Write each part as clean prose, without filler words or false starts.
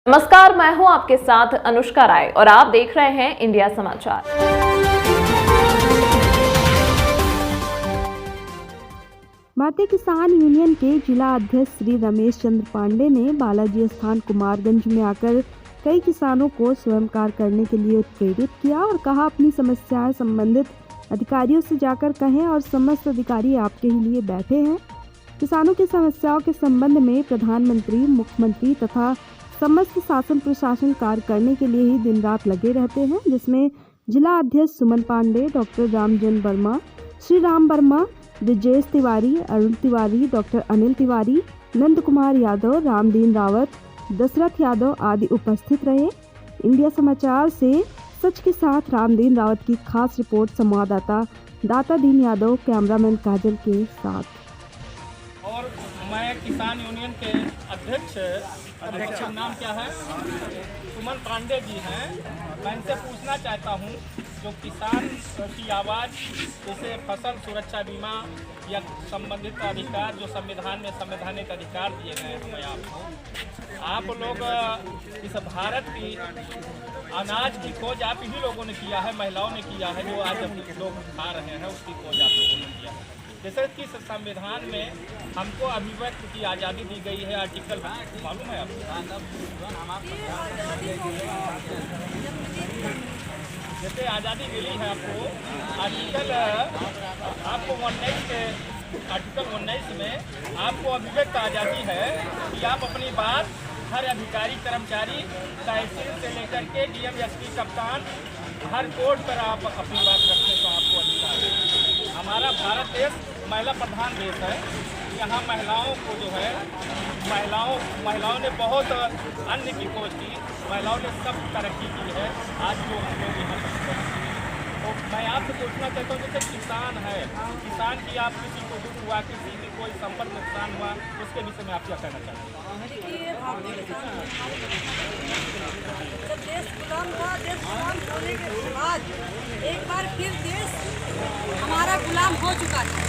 नमस्कार, मैं हूं आपके साथ अनुष्का राय और आप देख रहे हैं इंडिया समाचार। भारतीय किसान यूनियन के जिला अध्यक्ष श्री रमेश चंद्र पांडे ने बालाजी स्थान कुमारगंज में आकर कई किसानों को स्वयं कार्य करने के लिए प्रेरित किया और कहा, अपनी समस्याएं संबंधित अधिकारियों से जाकर कहें और समस्त अधिकारी आपके ही लिए बैठे हैं। किसानों की समस्याओं के संबंध में प्रधानमंत्री, मुख्यमंत्री तथा समस्त शासन प्रशासन कार्य करने के लिए ही दिन रात लगे रहते हैं, जिसमें जिला अध्यक्ष सुमन पांडे, डॉक्टर रामजन वर्मा, श्री राम वर्मा, ब्रिजेश तिवारी, अरुण तिवारी, डॉक्टर अनिल तिवारी, नंद कुमार यादव, रामदीन रावत, दशरथ यादव आदि उपस्थित रहे। इंडिया समाचार से सच के साथ रामदीन रावत की खास रिपोर्ट संवाददाता दाता दीन यादव, कैमरामैन काजल के साथ। और मैं किसान यूनियन के अध्यक्ष नाम क्या है, सुमन पांडे जी हैं। मैं इनसे पूछना चाहता हूं, जो किसान की आवाज़ जैसे फसल सुरक्षा बीमा या संबंधित अधिकार जो संविधान में संवैधानिक अधिकार दिए गए हमें आप लोग इस भारत की अनाज की खोज आप ही लोगों ने किया है, महिलाओं ने किया है। जो आज लोग खा रहे हैं उसकी खोज आप लोगों ने किया है। जैसे कि संविधान में हमको अभिव्यक्ति की आज़ादी दी गई है, आर्टिकल मालूम है आपको? जैसे आज़ादी मिली है आपको, आर्टिकल आपको 19 के आर्टिकल 19 में आपको अभिव्यक्त आज़ादी है कि आप अपनी बात हर अधिकारी, कर्मचारी, तहसील से लेकर के डीएम, एसपी, कप्तान, हर कोर्ट पर आप अपनी बात रखने का आपको अधिकार है। हमारा भारत देश महिला प्रधान देश है। यहाँ महिलाओं को जो है महिलाओं ने बहुत अन्न की खोज की, महिलाओं ने सब तरक्की की है। आज जो हम लोग यहाँ पर तो मैं आपसे पूछना चाहता हूँ, जैसे किसान है, किसान की आप किसी को दुख हुआ, किसी की कोई संपत्ति नुकसान हुआ, उसके विषय में आप क्या कहना चाहते हैं? देखिए, जब देश गुलाम था, देश गुलाम होने के बाद एक बार फिर देश हमारा गुलाम हो चुका था।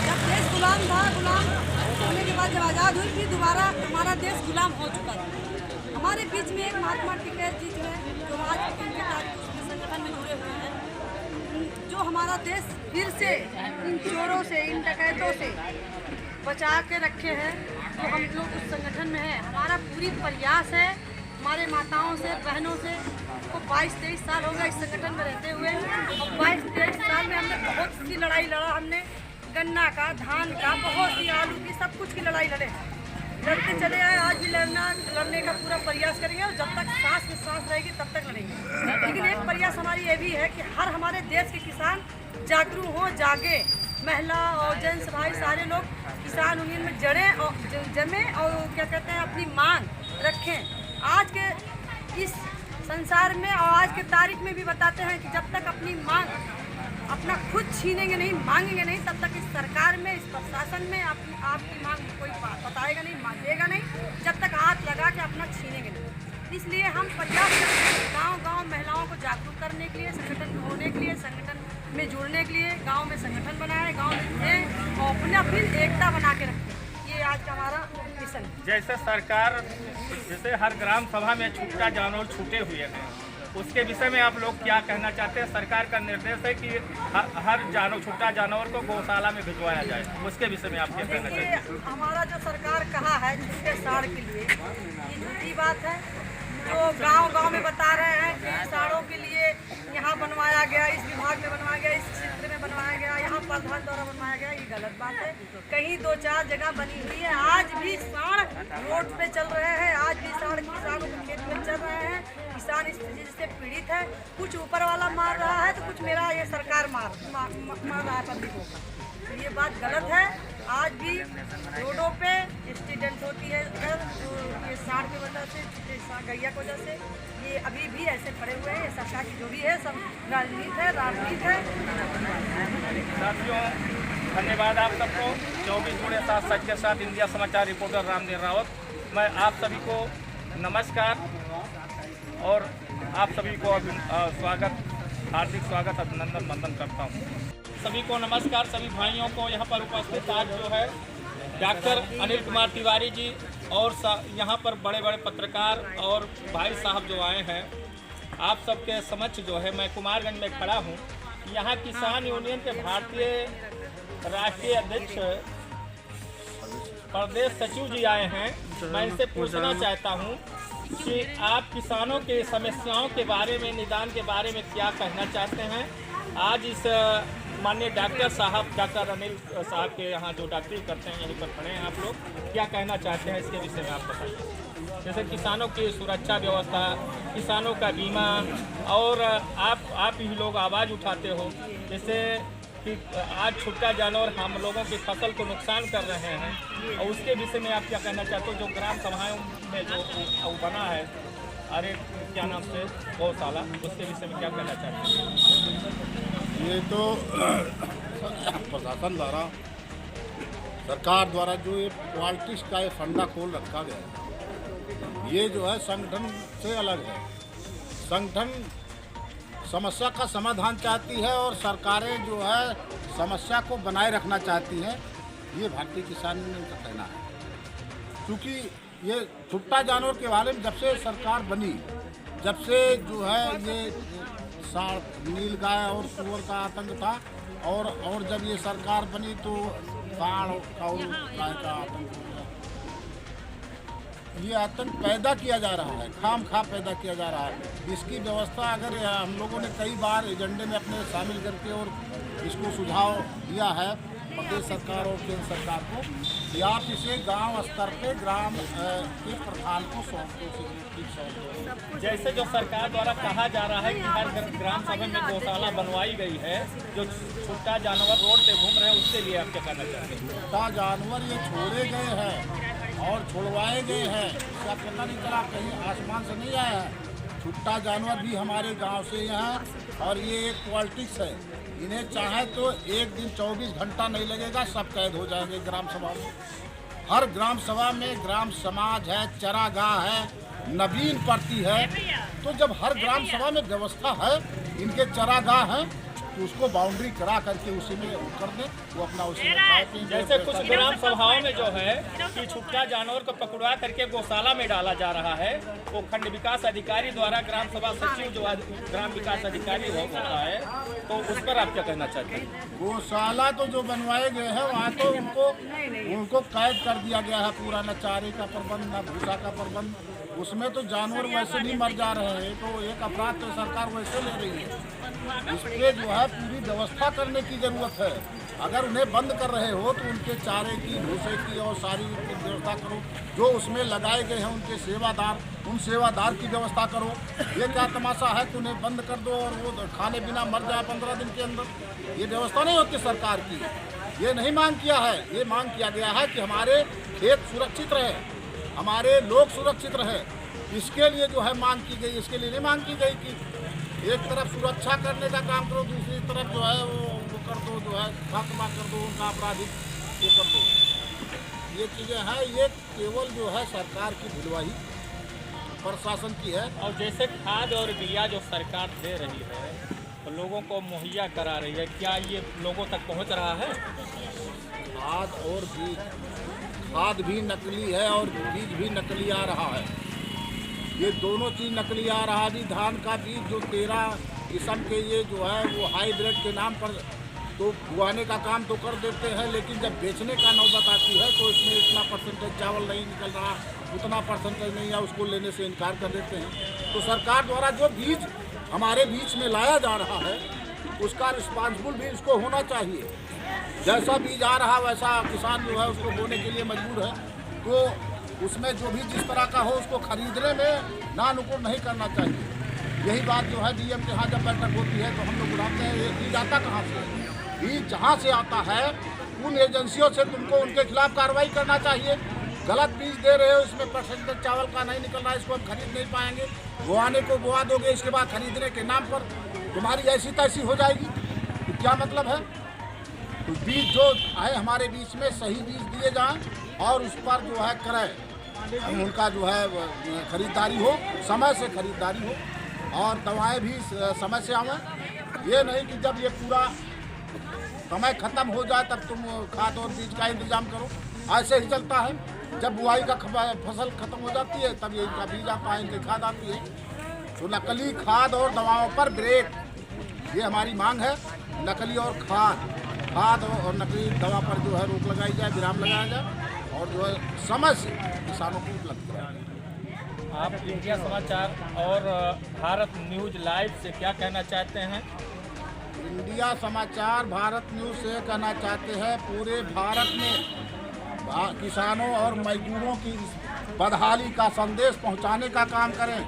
जब देश गुलाम था, गुलाम होने के बाद जब आज़ाद हुई, फिर दोबारा हमारा देश गुलाम हो चुका था। हमारे बीच में एक महात्मा टिकैत जी जो है, जो आज उनके संगठन में जुड़े हुए हैं, जो हमारा देश फिर से इन चोरों से, इन डकैतों से बचा के रखे हैं। तो हम लोग उस संगठन में हैं। हमारा पूरी प्रयास है, हमारे माताओं से, बहनों से को 22-23 साल हो गए इस संगठन में रहते हुए, और 22-23 साल में हमने बहुत सी लड़ाई लड़ा। हमने गन्ना का, धान का, बहुत सी आलू की, सब कुछ की लड़ाई लड़ते चले आए। आज भी लड़ने का पूरा प्रयास करेंगे, और जब तक सांस में सांस रहेगी तब तक लड़ेंगे। लेकिन एक प्रयास हमारी ये भी है कि हर हमारे देश के किसान जागरूक हों, जागे। महिला और जेंट्स भाई सारे लोग किसान यूनियन में जमे और क्या कहते हैं, अपनी मांग रखें। आज के इस संसार में और आज के तारीख में भी बताते हैं कि जब तक अपनी मांग अपना खुद छीनेंगे नहीं, मांगेंगे नहीं, तब तक इस सरकार में, इस प्रशासन में आपकी मांग कोई बताएगा नहीं, मांगेगा नहीं, जब तक हाथ लगा के अपना छीनेंगे नहीं। इसलिए हम प्रयास करते हैं गांव-गांव महिलाओं को जागरूक करने के लिए, संगठन में होने के लिए, संगठन में जुड़ने के लिए, गांव में संगठन बनाए, गांव में रहें और अपनी एकता बना के रखें। ये आज का हमारा मिशन है। जैसे सरकार, जैसे हर ग्राम सभा में छूटा जानवर छूटे हुए हैं, उसके विषय में आप लोग क्या कहना चाहते हैं? सरकार का निर्देश है कि हर छूटा जानवर को गौशाला में भिजवाया जाए, उसके विषय में आप क्या कहना चाहते हैं? हमारा जो सरकार कहा है छूटे साढ़ के लिए, ये झूठी बात है। जो गांव-गांव में बता रहे हैं कि साढ़ों के लिए यहाँ बनवाया गया, इस विभाग में बनवाया गया, इस क्षेत्र में बनवाया गया, यहाँ प्रधान द्वारा बनवाया गया, ये गलत बात है। कहीं 2-4 जगह बनी हुई है। आज भी साढ़ रोड पे चल रहे हैं, आज भी साढ़ किसानों के खेत में चल रहे हैं। किसान इस चीज से पीड़ित है। कुछ ऊपर वाला मार रहा है तो कुछ मेरा ये सरकार मार रहा है पब्लिकों का। तो ये बात गलत है। आज भी रोडों पे एक्सीडेंट होती है, ये साढ़ की वजह से, गैया की वजह से। ये अभी भी ऐसे पड़े हुए हैं। सरकार की जो भी है सब राजनीति है। साथियों, धन्यवाद आप सबको। 24 जुड़े साथ सच के साथ इंडिया समाचार रिपोर्टर रामदीन रावत। मैं आप सभी को नमस्कार और आप सभी को स्वागत, हार्दिक स्वागत, अभिनंदन, वंदन करता हूँ। सभी को नमस्कार। सभी भाइयों को यहाँ पर उपस्थित आज जो है डॉक्टर अनिल कुमार तिवारी जी, और यहाँ पर बड़े बड़े पत्रकार और भाई साहब जो आए हैं, आप सबके समक्ष जो है मैं कुमारगंज में खड़ा हूँ। यहाँ किसान यूनियन के भारतीय राष्ट्रीय अध्यक्ष प्रदेश सचिव जी आए हैं। मैं इनसे पूछना चाहता हूँ कि आप किसानों के समस्याओं के बारे में, निदान के बारे में क्या कहना चाहते हैं। आज इस माननीय डॉक्टर साहब, डॉक्टर अनिल साहब के यहाँ जो डॉक्टरी करते हैं, यहीं पर खड़े हैं आप लोग, क्या कहना चाहते हैं इसके विषय में आप बताइए। जैसे किसानों की सुरक्षा व्यवस्था, किसानों का बीमा, और आप ही लोग आवाज़ उठाते हो जैसे कि आज छुट्टा जानवर हम लोगों की फसल को नुकसान कर रहे हैं, और उसके विषय में आप क्या कहना चाहते हो। जो ग्राम सभाओं में जो बना है, अरे क्या नाम से, गौशाला, उसके विषय में क्या कहना चाहते हैं। ये तो प्रशासन द्वारा, सरकार द्वारा जो ये पॉलिटिक्स का ये फंडा खोल रखा गया है, ये जो है संगठन से अलग है। संगठन समस्या का समाधान चाहती है और सरकारें जो है समस्या को बनाए रखना चाहती हैं। ये भारतीय किसान यूनियन का कहना है। क्योंकि ये छुट्टा जानवर के बारे में जब से सरकार बनी, जब से जो है ये साढ़, नीलगाय और सूअर का आतंक था, और जब ये सरकार बनी तो साढ़ और गाय का आतंक हो गया। ये आतंक पैदा किया जा रहा है, खाम खा पैदा किया जा रहा है। इसकी व्यवस्था अगर हम लोगों ने कई बार एजेंडे में अपने शामिल करके और इसको सुझाव दिया है प्रदेश सरकार और केंद्र सरकार को कि आप इसे गांव स्तर पे ग्राम के प्रधान को सौंप दो। जैसे जो सरकार द्वारा कहा जा रहा है कि हर ग्राम सभा में गौशाला बनवाई गई है, जो छुट्टा जानवर रोड पे घूम रहे हैं, उसके लिए आप क्या कहना चाहते हैं। छुट्टा जानवर ये छोड़े गए हैं और छुड़वाए गए हैं, इसका पता नहीं चला, कहीं आसमान से नहीं आया है। छुट्टा जानवर भी हमारे गांव से ही हैं और ये एक पॉलिटिक्स है। इन्हें चाहे तो एक दिन 24 घंटा नहीं लगेगा, सब कैद हो जाएंगे ग्राम सभा में। हर ग्राम सभा में ग्राम समाज है, चरागाह है, नवीन पड़ती है। तो जब हर ग्राम सभा में व्यवस्था है, इनके चरागाह हैं, तो उसको बाउंड्री करा करके उसी में कर दें, वो अपना उसी में खाए पिए। जैसे कुछ ग्राम सभाओं में जो है कि छुट्टा जानवर को पकड़वा करके गौशाला में डाला जा रहा है, वो खंड विकास अधिकारी द्वारा, ग्राम सभा सचिव जो ग्राम विकास अधिकारी होता है, तो उस पर आप क्या कहना चाहते हैं। गौशाला तो जो बनवाए गए हैं वहाँ तो उनको कैद कर दिया गया है पूरा, न चारे का प्रबंध, न भूसा का प्रबंध। उसमें तो जानवर वैसे नहीं मर जा रहे हैं, तो एक अपराध तो सरकार वैसे ले रही है। इस पर जो है पूरी व्यवस्था करने की ज़रूरत है। अगर उन्हें बंद कर रहे हो तो उनके चारे की, भूसे की और सारी व्यवस्था करो। जो उसमें लगाए गए हैं उनके सेवादार, उन सेवादार की व्यवस्था करो। ये क्या तमाशा है कि उन्हें बंद कर दो और वो खाने बिना मर जाए 15 दिन के अंदर। ये व्यवस्था नहीं होती सरकार की। ये नहीं मांग किया है, ये मांग किया गया है कि हमारे खेत सुरक्षित रहे, हमारे लोग सुरक्षित रहे। इसके लिए जो है मांग की गई। इसके लिए नहीं मांग की गई कि एक तरफ सुरक्षा करने का काम करो, दूसरी तरफ जो है वो कर दो, जो है खात्मा कर दो, उनका आपराधिक वो कर दो। ये चीज़ें हैं, ये केवल जो है सरकार की ढिलवाही प्रशासन की है। और जैसे खाद और बिया जो सरकार दे रही है, तो लोगों को मुहैया करा रही है, क्या ये लोगों तक पहुंच रहा है। खाद और बीज, खाद भी नकली है और बीज भी नकली आ रहा है। ये दोनों चीज़ नकली आ रहा है। अभी धान का बीज जो 13 किस्म के ये जो है वो हाईब्रिड के नाम पर तो उगाने का काम तो कर देते हैं, लेकिन जब बेचने का नौबत आती है तो इसमें इतना परसेंटेज चावल नहीं निकल रहा, उतना परसेंटेज नहीं है, उसको लेने से इनकार कर देते हैं। तो सरकार द्वारा जो बीज हमारे बीच में लाया जा रहा है, उसका रिस्पॉन्सिबल भी इसको होना चाहिए। जैसा बीज आ रहा वैसा किसान जो है उसको बोने के लिए मजबूर है। तो उसमें जो भी जिस तरह का हो उसको खरीदने में ना नुकुर नहीं करना चाहिए। यही बात जो है डीएम के यहाँ जब बैठक होती है तो हम लोग बुलाते हैं, ये बीज आता कहाँ से है। बीज जहाँ से आता है उन एजेंसियों से तुमको उनके खिलाफ कार्रवाई करना चाहिए। गलत बीज दे रहे हो, इसमें परसेंटेज चावल का नहीं निकल रहा है, इसको हम खरीद नहीं पाएंगे। बोआने को बोआ दोगे, इसके बाद खरीदने के नाम पर तुम्हारी ऐसी तैसी हो जाएगी, तो क्या मतलब है। तो बीज जो आए हमारे बीच में सही बीज दिए जाएँ और उस पर जो है करें, उनका जो है खरीदारी हो, समय से खरीदारी हो और दवाएं भी समय से आवें। ये नहीं कि जब ये पूरा समय ख़त्म हो जाए तब तुम खाद और बीज का इंतजाम करो, ऐसे ही चलता है। जब बुआई का फसल खत्म हो जाती है तब ये इनका बीज आता है, इनकी खाद आती है। तो नकली खाद और दवाओं पर ब्रेक, ये हमारी मांग है। नकली और खाद और नकली दवा पर जो है रोक लगाई जाए, विराम लगाया जाए और जो है समय से किसानों को उपलब्ध कराया जाए। आप इंडिया समाचार और भारत न्यूज़ लाइव से क्या कहना चाहते हैं? इंडिया समाचार भारत न्यूज़ से कहना चाहते हैं, पूरे भारत में किसानों और मजदूरों की बदहाली का संदेश पहुंचाने का काम करें।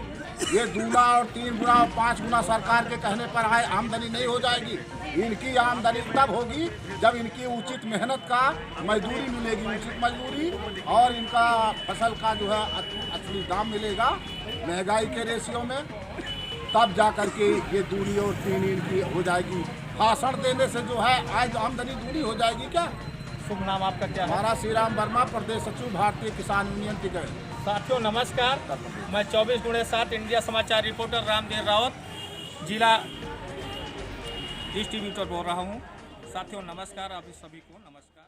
ये 2 और 3 गुना और 5 गुना सरकार के कहने पर आए आमदनी नहीं हो जाएगी। इनकी आमदनी तब होगी जब इनकी उचित मेहनत का मजदूरी मिलेगी, उचित मजदूरी, और इनका फसल का जो है असली दाम मिलेगा महंगाई के रेशियो में, तब जा कर के ये 2 और 3 इनकी हो जाएगी। भाषण देने से जो है आज आमदनी दूरी हो जाएगी क्या? शुभ नाम आपका क्या है? हमारा श्री राम वर्मा, प्रदेश सचिव भारतीय किसान यूनियन टिकट। साथियों नमस्कार, मैं 24/7 इंडिया समाचार रिपोर्टर रामदेव रावत जिला डिस्ट्रीब्यूटर बोल रहा हूं। साथियों नमस्कार, आप सभी को नमस्कार।